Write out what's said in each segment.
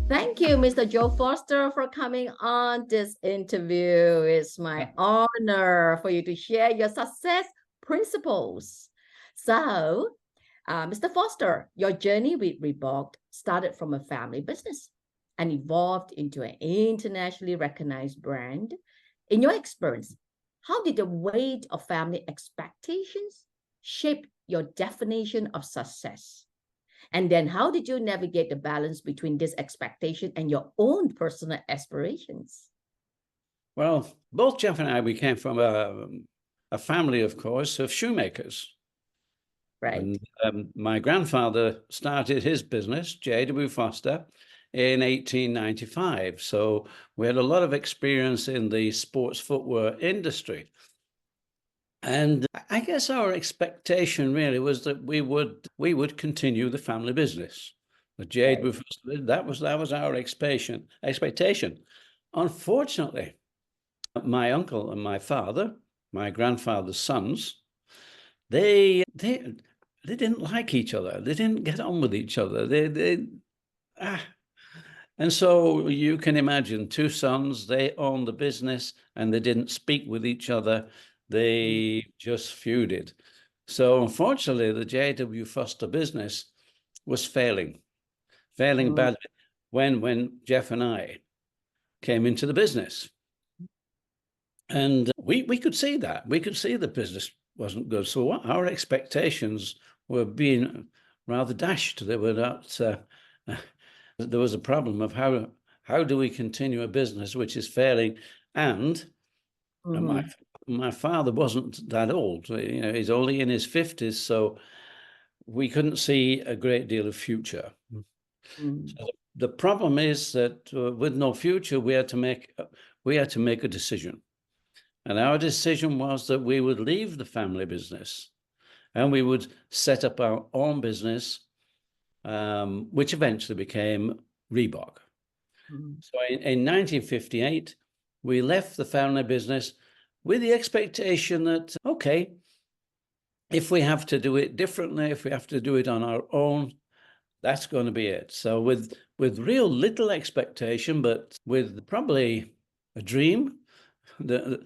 Thank you, Mr. Joe Foster, for coming on this interview. It's my honor for you to share your success principles. So, Mr. Foster, your journey with Reebok started from a family business and evolved into an internationally recognized brand. In your experience, how did the weight of family expectations shape your definition of success? And then how did you navigate the balance between this expectation and your own personal aspirations? Well, both Jeff and I, we came from a family, of course, of shoemakers. Right. And my grandfather started his business, J.W. Foster, in 1895. So we had a lot of experience in the sports footwear industry. And I guess our expectation really was that we would continue the family business. The J.W. Right. Foster, that was our expectation. Unfortunately, my uncle and my father, my grandfather's sons, they didn't like each other. They didn't get on with each other. And so you can imagine two sons, they owned the business and they didn't speak with each other. They just feuded. So unfortunately, the J.W. Foster business was failing Mm. badly when Jeff and I came into the business. And we could see that. We could see the business wasn't good. So our expectations were being rather dashed. They were not, there was a problem of how do we continue a business which is failing? And Mhm. my father wasn't that old. You know, he's only in his 50s, so we couldn't see a great deal of future. Mm. So the problem is that with no future, we had to make a decision. And our decision was that we would leave the family business and we would set up our own business, which eventually became Reebok. Mm. So in 1958, we left the family business with the expectation that, okay, if we have to do it differently, if we have to do it on our own, that's going to be it. So with real little expectation, but with probably a dream that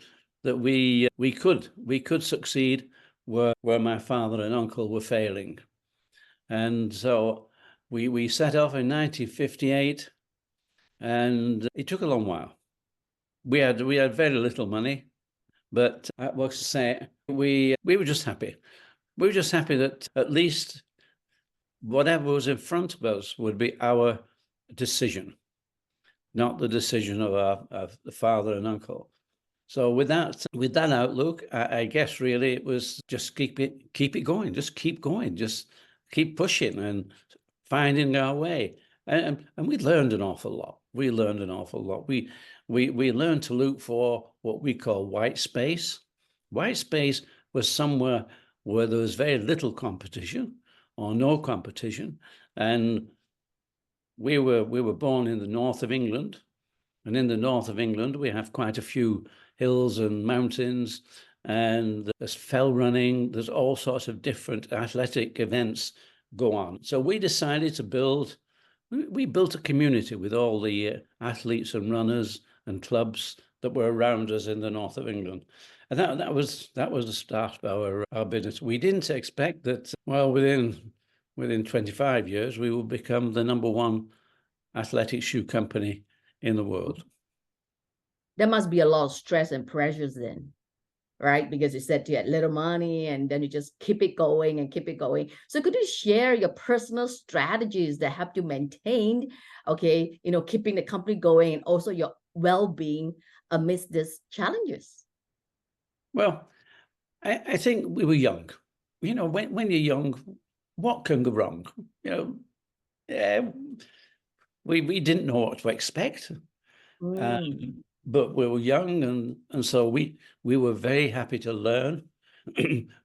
we could succeed where my father and uncle were failing. And so we set off in 1958, and it took a long while. We had very little money, but I was to say we were just happy. We were just happy that at least whatever was in front of us would be our decision, not the decision of the father and uncle. So with that outlook, I guess really it was just keep it going, just keep going, just keep pushing and finding our way. And we learned an awful lot. We learned an awful lot. We learned to look for what we call white space. White space was somewhere where there was very little competition or no competition. And we were born in the north of England. And in the north of England, we have quite a few hills and mountains, and there's fell running. There's all sorts of different athletic events go on. So we decided to we built a community with all the athletes and runners and clubs that were around us in the north of England. And that was the start of our business. We didn't expect that, well, within 25 years, we will become the number one athletic shoe company in the world. There must be a lot of stress and pressures then, right? Because you said you had little money and then you just keep it going and keep it going. So could you share your personal strategies that help you maintain, okay, keeping the company going and also your well-being amidst these challenges? Well, I think we were young. You know, when you're young, what can go wrong? You know, we didn't know what to expect. Mm. But we were young, and so we were very happy to learn.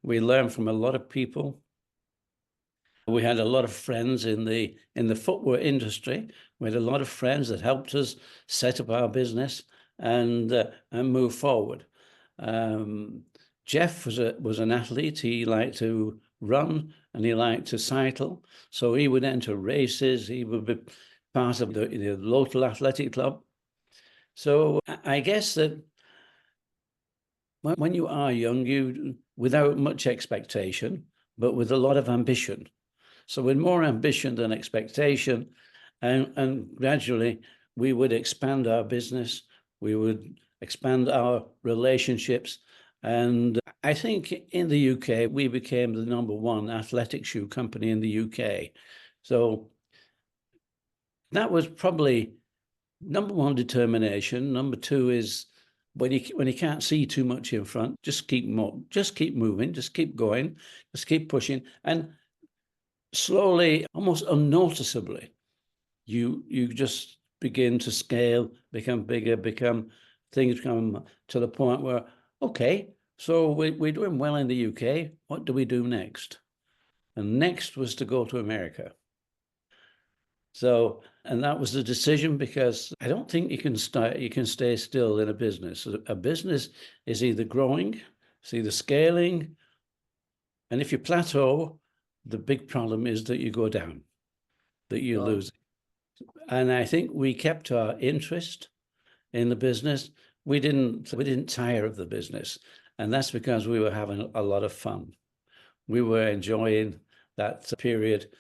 We learned from a lot of people. We had a lot of friends in the footwear industry. We had a lot of friends that helped us set up our business and move forward. Jeff was an athlete. He liked to run and he liked to cycle, so he would enter races. He would be part of the local athletic club. So I guess that when you are young, you without much expectation, but with a lot of ambition. So with more ambition than expectation, and gradually we would expand our business, we would expand our relationships. And I think in the UK, we became the #1 athletic shoe company in the UK. So that was probably #1 determination. #2 is when you can't see too much in front, just keep moving, just keep going, just keep pushing. And slowly, almost unnoticeably, you just begin to scale, become bigger, things come to the point where, okay, so we're doing well in the UK. What do we do next? And next was to go to America. So, and that was the decision, because I don't think you can stay still in a business. A business is either growing, it's either scaling, and if you plateau, the big problem is that you go down, that you lose. And I think we kept our interest in the business. We didn't tire of the business, and that's because we were having a lot of fun. We were enjoying that period,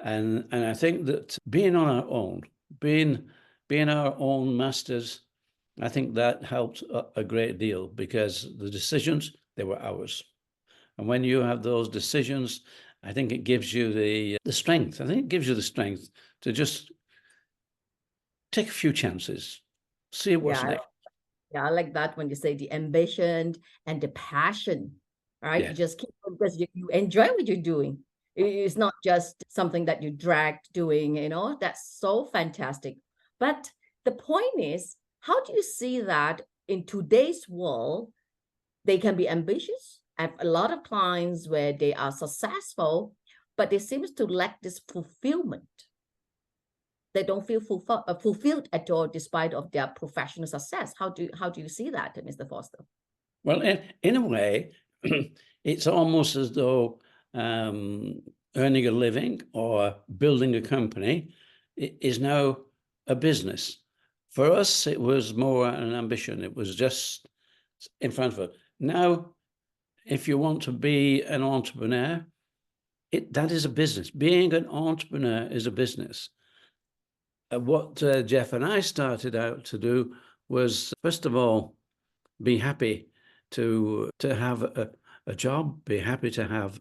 and I think that being on our own, being our own masters, I think that helped a great deal, because the decisions, they were ours. And when you have those decisions, I think it gives you the strength. I think it gives you the strength to just take a few chances, see what's next. Yeah, I like that when you say the ambition and the passion, right? Yes. You just keep, because you enjoy what you're doing. It's not just something that you dragged doing, that's so fantastic. But the point is, how do you see that in today's world, they can be ambitious? I have a lot of clients where they are successful, but they seem to lack this fulfillment. They don't feel fulfilled at all, despite of their professional success. How do you see that, Mr. Foster? Well, in a way, it's almost as though earning a living or building a company is now a business. For us, it was more an ambition. It was just in front of it. Now, if you want to be an entrepreneur, that is a business. Being an entrepreneur is a business. What Jeff and I started out to do was, first of all, be happy to have a job, be happy to have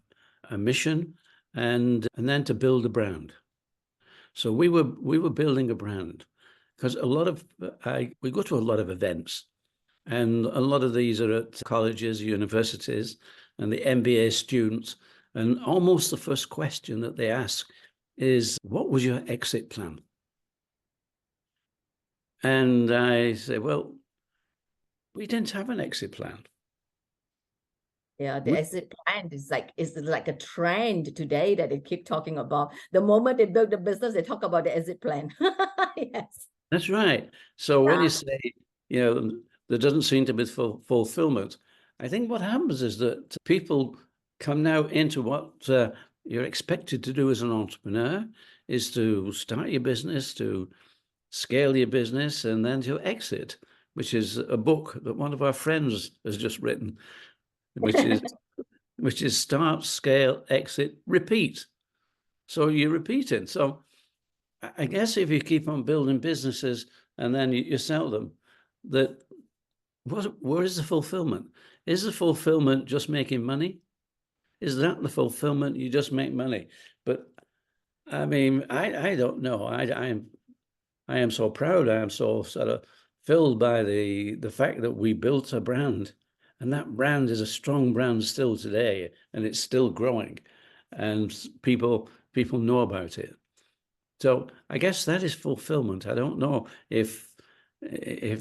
a mission, and then to build a brand. So we were building a brand, because we go to a lot of events, and a lot of these are at colleges, universities, and the MBA students, and almost the first question that they ask is, what was your exit plan? And I say, well, we didn't have an exit plan. Yeah, the exit plan is like a trend today that they keep talking about. The moment they build the business, they talk about the exit plan. Yes. That's right. So when you say, there doesn't seem to be fulfillment, I think what happens is that people come now into what you're expected to do as an entrepreneur, is to start your business, to scale your business, and then to exit, which is a book that one of our friends has just written, which is start, scale, exit, repeat. So you're repeating. So I guess if you keep on building businesses and then you sell them, where is the fulfillment? Is the fulfillment just making money? Is that the fulfillment? You just make money. But I mean, I don't know. I am so proud. I am so sort of filled by the fact that we built a brand, and that brand is a strong brand still today, and it's still growing, and people know about it. So I guess that is fulfillment. I don't know if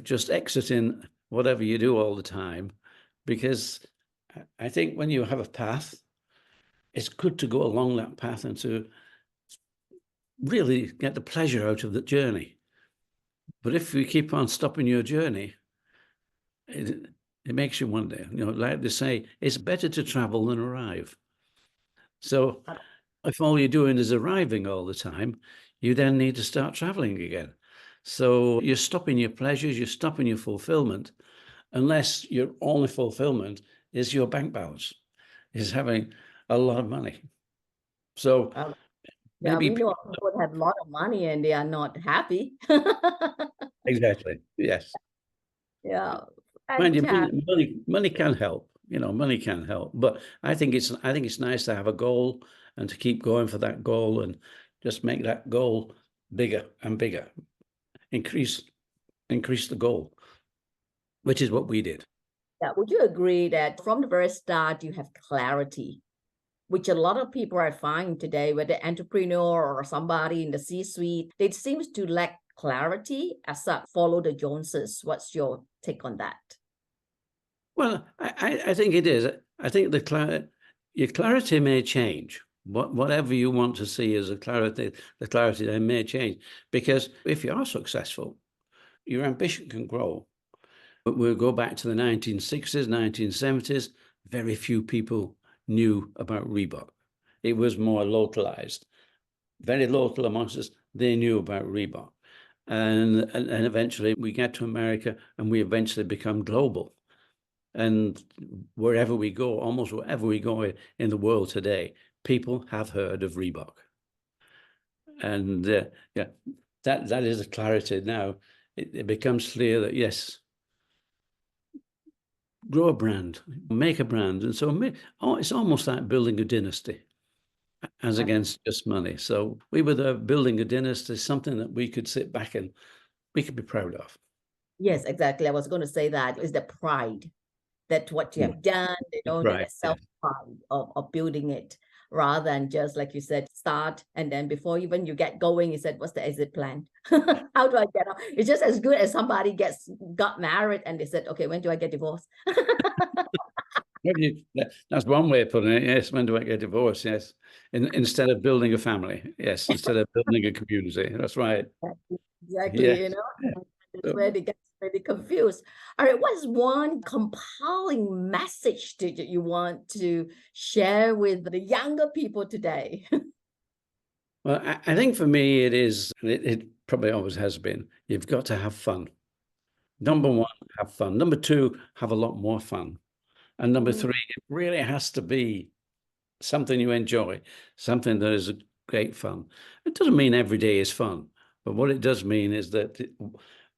just exiting whatever you do all the time, because I think when you have a path, it's good to go along that path and to really get the pleasure out of the journey. But if you keep on stopping your journey, it makes you wonder. Like they say, it's better to travel than arrive. So if all you're doing is arriving all the time, you then need to start traveling again. So you're stopping your pleasures, you're stopping your fulfillment, unless your only fulfillment is your bank balance, is having a lot of money. So Uh, yeah, maybe we know people have a lot of money and they are not happy. exactly, yes. Yeah, Mind you, fantastic. money can help. Money can help. But I think it's nice to have a goal and to keep going for that goal and just make that goal bigger and bigger. Increase the goal, which is what we did. Yeah, would you agree that from the very start you have clarity, which a lot of people are finding today, whether entrepreneur or somebody in the C-suite, they seems to lack clarity as such, follow the Joneses. What's your take on that? Well, I think it is. I think your clarity may change. Whatever you want to see as the clarity then may change. Because if you are successful, your ambition can grow. But we'll go back to the 1960s, 1970s. Very few people knew about Reebok. It was more localized. Very local amongst us, they knew about Reebok. And eventually we get to America and we eventually become global. And wherever we go, almost wherever we go in the world today, people have heard of Reebok. And yeah, that is the clarity now. It becomes clear that yes, grow a brand, make a brand. And so it's almost like building a dynasty as against just money. So we were there building a dynasty, something that we could sit back and we could be proud of. Yes, exactly. I was going to say that is the pride that what you Yeah, have done, right. that self-pride of building it, rather than just like you said, start and then before even you get going, you said, what's the exit plan? How do I get out? It's just as good as somebody got married and they said, okay, when do I get divorced? That's one way of putting it. Yes, when do I get divorced? Yes, instead of building a family. Yes, instead of building a community. That's right. Exactly, Yes. that's where they get really confused. All right, what is one compelling message that you want to share with the younger people today? Well, I think for me, it probably always has been, you've got to have fun. Number one, have fun. Number two, have a lot more fun. And number three, it really has to be something you enjoy, something that is great fun. It doesn't mean every day is fun, but what it does mean is that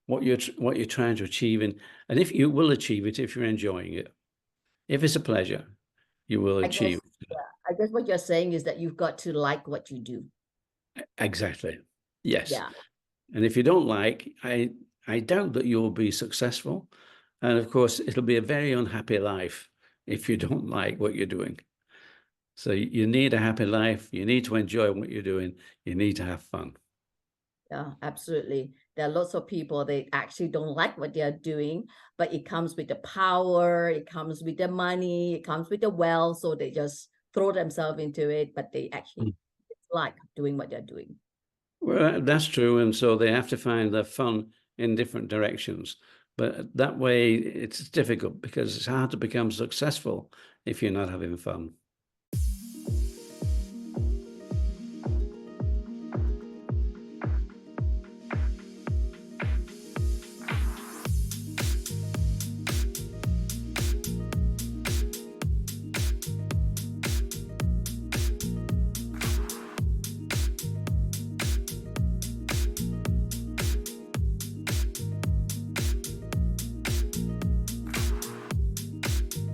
what you're trying to achieve, and if you will achieve it if you're enjoying it. If it's a pleasure, you will I guess, achieve it. I guess what you're saying is that you've got to like what you do. Exactly. Yes. Yeah. And if you don't like, I doubt that you'll be successful. And of course, it'll be a very unhappy life if you don't like what you're doing. So you need a happy life. You need to enjoy what you're doing. You need to have fun. Yeah, absolutely. There are lots of people, they actually don't like what they're doing, but it comes with the power, it comes with the money, it comes with the wealth. So they just throw themselves into it, but they actually like doing what they're doing. Well, that's true. And so they have to find their fun in different directions. But that way, it's difficult because it's hard to become successful if you're not having fun.